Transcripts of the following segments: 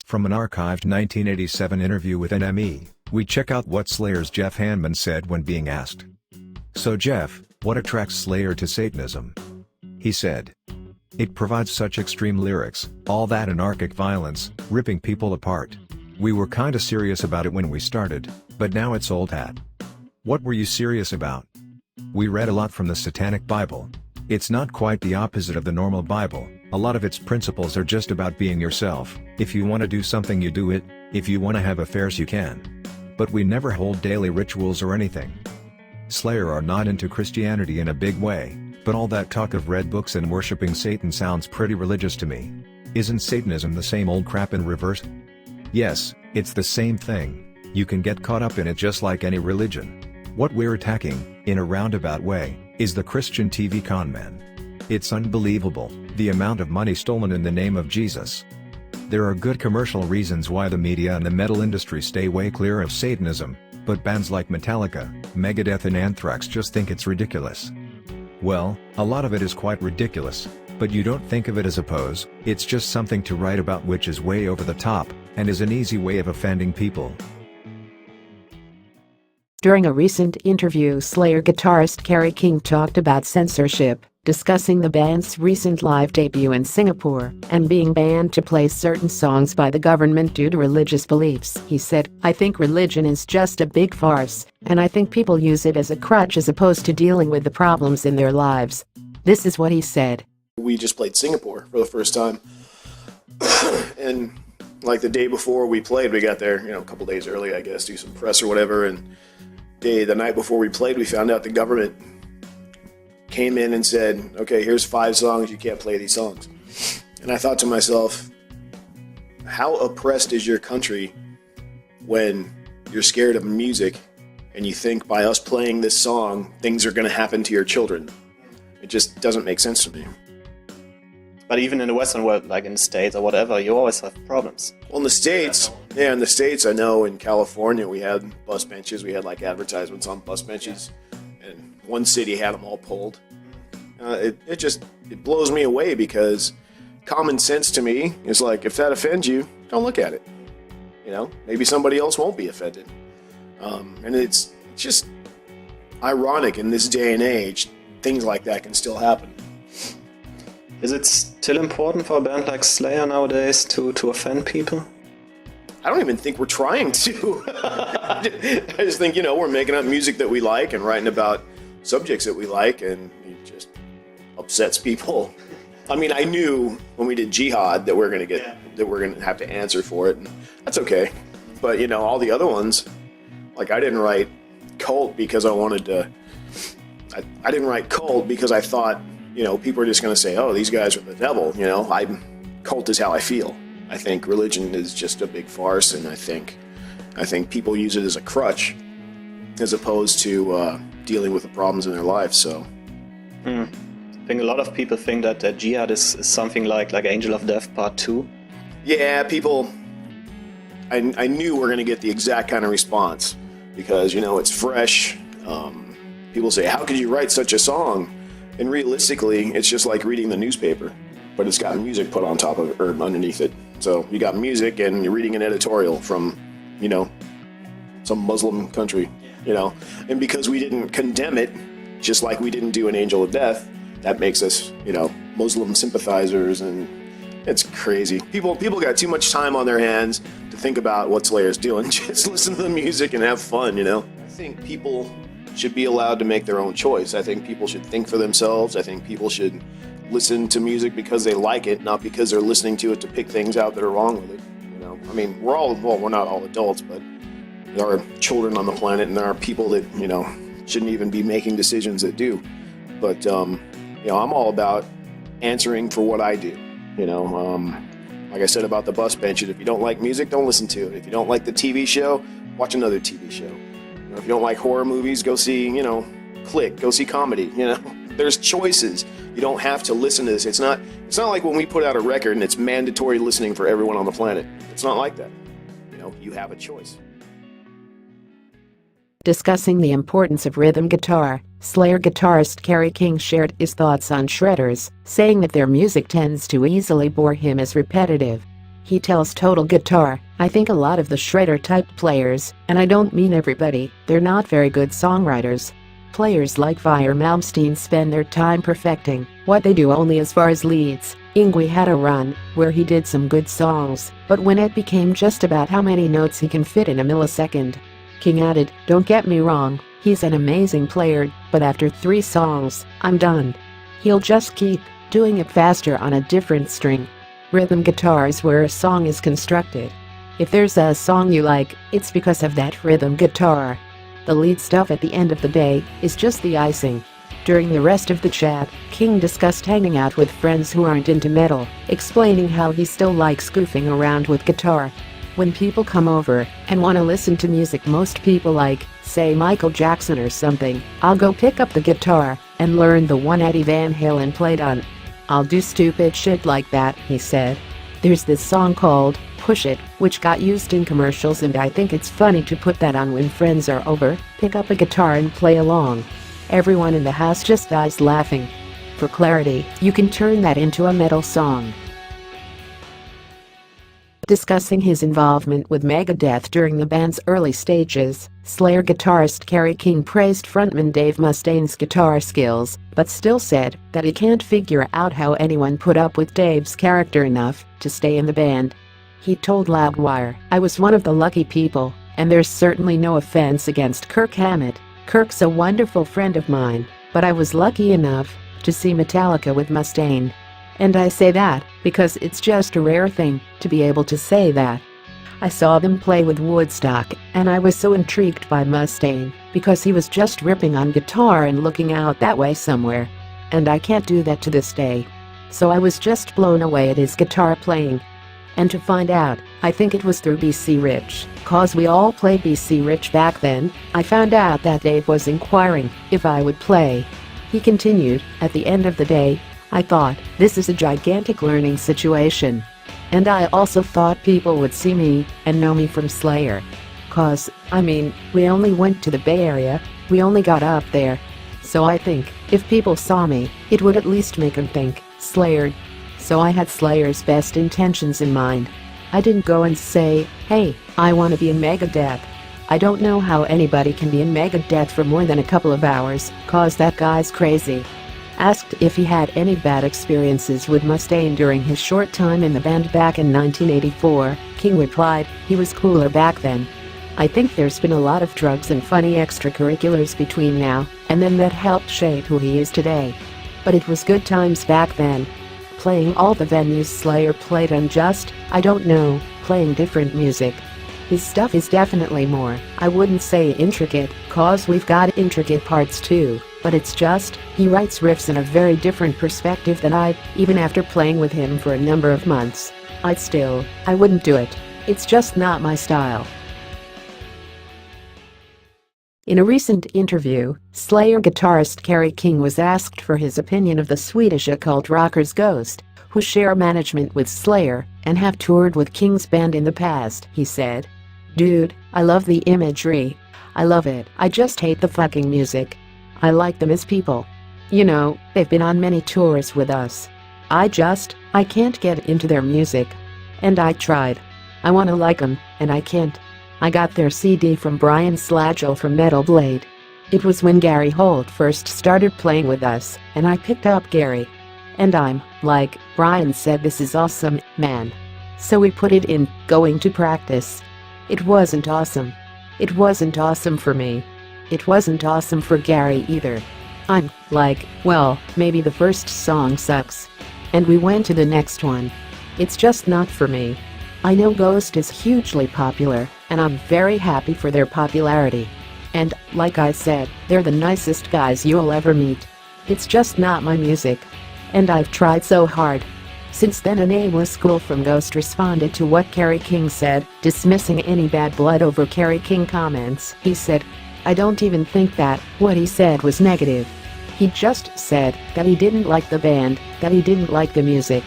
From an archived 1987 interview with NME, we check out what Slayer's Jeff Hanneman said when being asked. So Jeff, what attracts Slayer to Satanism? He said, "It provides such extreme lyrics, all that anarchic violence, ripping people apart. We were kinda serious about it when we started, but now it's old hat." What were you serious about? We read a lot from the Satanic Bible. It's not quite the opposite of the normal Bible. A lot of its principles are just about being yourself. If you want to do something, you do it. If you want to have affairs, you can. But we never hold daily rituals or anything. Slayer are not into Christianity in a big way, but all that talk of red books and worshipping Satan sounds pretty religious to me. Isn't Satanism the same old crap in reverse? Yes, it's the same thing. You can get caught up in it just like any religion. What we're attacking, in a roundabout way, is the Christian TV conmen. It's unbelievable, the amount of money stolen in the name of Jesus. There are good commercial reasons why the media and the metal industry stay way clear of Satanism, but bands like Metallica, Megadeth and Anthrax just think it's ridiculous. Well, a lot of it is quite ridiculous, but you don't think of it as a pose, it's just something to write about, which is way over the top, and is an easy way of offending people. During a recent interview, Slayer guitarist Kerry King talked about censorship, discussing the band's recent live debut in Singapore, and being banned to play certain songs by the government due to religious beliefs. He said, "I think religion is just a big farce, and I think people use it as a crutch as opposed to dealing with the problems in their lives." This is what he said. We just played Singapore for the first time, and like the day before we played, we got there, a couple days early, I guess, do some press or whatever, and the night before we played, we found out the government came in and said, "Okay, here's 5 songs, you can't play these songs." And I thought to myself, how oppressed is your country when you're scared of music and you think by us playing this song, things are going to happen to your children? It just doesn't make sense to me. But even in the Western world, like in the States or whatever, you always have problems. Well, in the States, I know in California we had bus benches, we had like advertisements on bus benches, and one city had them all pulled. It blows me away, because common sense to me is like, if that offends you, don't look at it. Maybe somebody else won't be offended. And it's just ironic in this day and age, things like that can still happen. Is it still important for a band like Slayer nowadays to offend people? I don't even think we're trying to. I just think, we're making up music that we like and writing about subjects that we like, and it just upsets people. I mean, I knew when we did Jihad that we're going to have to answer for it, and that's okay. But, all the other ones, like I didn't write Cult because I wanted to, I didn't write Cult because I thought, people are just going to say, "Oh, these guys are the devil." Cult is how I feel. I think religion is just a big farce, and I think people use it as a crutch as opposed to dealing with the problems in their life. So, I think a lot of people think that Jihad is something like Angel of Death Part 2. Yeah, people. I knew we were going to get the exact kind of response because it's fresh. People say, "How could you write such a song?" And realistically, it's just like reading the newspaper, but it's got music put on top of it, or underneath it. So you got music and you're reading an editorial from, some Muslim country, And because we didn't condemn it, just like we didn't do an Angel of Death, that makes us, Muslim sympathizers, and it's crazy. People got too much time on their hands to think about what Slayer's doing. Just listen to the music and have fun, I think people should be allowed to make their own choice. I think people should think for themselves. I think people should listen to music because they like it, not because they're listening to it to pick things out that are wrong with it. I mean, we're not all adults, but there are children on the planet, and there are people that, shouldn't even be making decisions that do. But, I'm all about answering for what I do. Like I said about the bus benches, if you don't like music, don't listen to it. If you don't like the TV show, watch another TV show. If you don't like horror movies, go see, Click, go see comedy, There's choices. You don't have to listen to this. It's not like when we put out a record and it's mandatory listening for everyone on the planet. It's not like that. You have a choice. Discussing the importance of rhythm guitar, Slayer guitarist Kerry King shared his thoughts on shredders, saying that their music tends to easily bore him as repetitive. He tells Total Guitar, I think a lot of the shredder-type players, and I don't mean everybody, they're not very good songwriters. Players like Fire Malmsteen spend their time perfecting what they do only as far as leads. Yngwie had a run where he did some good songs, but when it became just about how many notes he can fit in a millisecond. King added, don't get me wrong, he's an amazing player, but after 3 songs, I'm done. He'll just keep doing it faster on a different string. Rhythm guitar is where a song is constructed. If there's a song you like, it's because of that rhythm guitar. The lead stuff at the end of the day is just the icing. During the rest of the chat, King discussed hanging out with friends who aren't into metal, explaining how he still likes goofing around with guitar. When people come over and want to listen to music most people like, say Michael Jackson or something, I'll go pick up the guitar and learn the one Eddie Van Halen played on. I'll do stupid shit like that, he said. There's this song called Push It, which got used in commercials, and I think it's funny to put that on when friends are over, pick up a guitar and play along. Everyone in the house just dies laughing. For clarity, you can turn that into a metal song. Discussing his involvement with Megadeth during the band's early stages, Slayer guitarist Kerry King praised frontman Dave Mustaine's guitar skills, but still said that he can't figure out how anyone put up with Dave's character enough to stay in the band. He told Loudwire, I was one of the lucky people, and there's certainly no offense against Kirk Hammett. Kirk's a wonderful friend of mine, but I was lucky enough to see Metallica with Mustaine. And I say that because it's just a rare thing to be able to say that. I saw them play with Woodstock, and I was so intrigued by Mustaine because he was just ripping on guitar and looking out that way somewhere. And I can't do that to this day. So I was just blown away at his guitar playing. And to find out, I think it was through BC Rich, cause we all played BC Rich back then, I found out that Dave was inquiring if I would play. He continued, at the end of the day, I thought, this is a gigantic learning situation. And I also thought people would see me and know me from Slayer. Cause, I mean, we only went to the Bay Area, we only got up there. So I think, if people saw me, it would at least make them think, Slayer. So I had Slayer's best intentions in mind. I didn't go and say, hey, I want to be in Megadeth. I don't know how anybody can be in Megadeth for more than a couple of hours, cause that guy's crazy. Asked if he had any bad experiences with Mustaine during his short time in the band back in 1984, King replied, he was cooler back then. I think there's been a lot of drugs and funny extracurriculars between now and then that helped shape who he is today. But it was good times back then. Playing all the venues Slayer played on, just, I don't know, playing different music. His stuff is definitely more, I wouldn't say intricate, cause we've got intricate parts too, but it's just, he writes riffs in a very different perspective than I, even after playing with him for a number of months. I wouldn't do it. It's just not my style. In a recent interview, Slayer guitarist Kerry King was asked for his opinion of the Swedish occult rockers Ghost, who share management with Slayer and have toured with King's band in the past. He said, dude, I love the imagery. I love it. I just hate the fucking music. I like them as people. You know, they've been on many tours with us. I can't get into their music. And I tried. I want to like them, and I can't. I got their CD from Brian Slagel from Metal Blade. It was when Gary Holt first started playing with us, and I picked up Gary. And I'm like, Brian said, this is awesome, man. So we put it in, going to practice. It wasn't awesome. It wasn't awesome for me. It wasn't awesome for Gary either. I'm like, well, maybe the first song sucks. And we went to the next one. It's just not for me. I know Ghost is hugely popular, and I'm very happy for their popularity. And, like I said, they're the nicest guys you'll ever meet. It's just not my music. And I've tried so hard. Since then, an A-list school from Ghost responded to what Kerry King said, dismissing any bad blood over Kerry King comments. He said, I don't even think that what he said was negative. He just said that he didn't like the band, that he didn't like the music.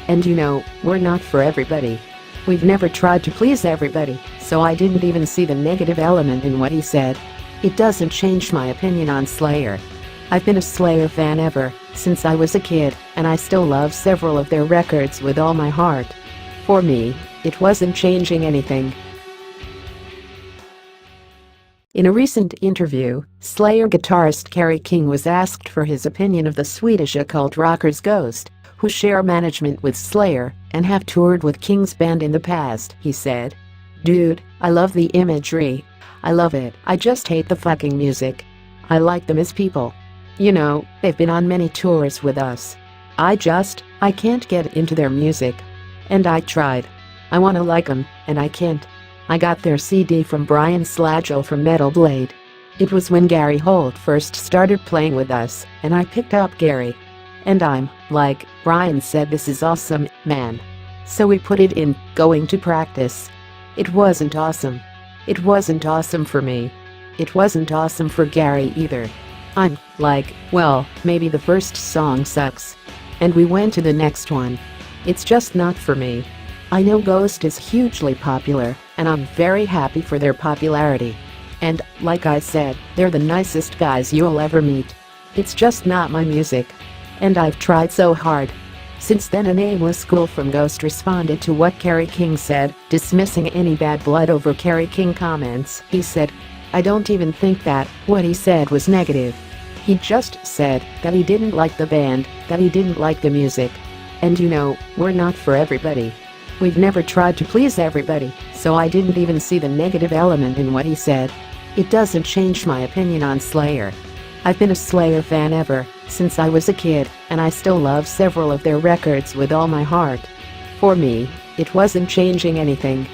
And you know, we're not for everybody. We've never tried to please everybody, so I didn't even see the negative element in what he said. It doesn't change my opinion on Slayer. I've been a Slayer fan ever since I was a kid, and I still love several of their records with all my heart. For me, it wasn't changing anything. In a recent interview, Slayer guitarist Kerry King was asked for his opinion of the Swedish occult rockers Ghost, who share management with Slayer and have toured with King's band in the past. He said, "Dude, I love the imagery. I love it. I just hate the fucking music. I like them as people. You know, they've been on many tours with us. I can't get into their music. And I tried. I wanna like them, and I can't. I got their CD from Brian Slaggel from Metal Blade. It was when Gary Holt first started playing with us, and I picked up Gary. And I'm like, Brian said, this is awesome, man. So we put it in, going to practice. It wasn't awesome. It wasn't awesome for me. It wasn't awesome for Gary either. I'm like, well, maybe the first song sucks. And we went to the next one. It's just not for me. I know Ghost is hugely popular, and I'm very happy for their popularity. And, like I said, they're the nicest guys you'll ever meet. It's just not my music. And I've tried so hard." Since then, a nameless school from Ghost responded to what Kerry King said, dismissing any bad blood over Kerry King comments. He said, "I don't even think that what he said was negative. He just said that he didn't like the band, that he didn't like the music. And you know, we're not for everybody. We've never tried to please everybody, so I didn't even see the negative element in what he said. It doesn't change my opinion on Slayer. I've been a Slayer fan ever since I was a kid, and I still love several of their records with all my heart. For me, it wasn't changing anything."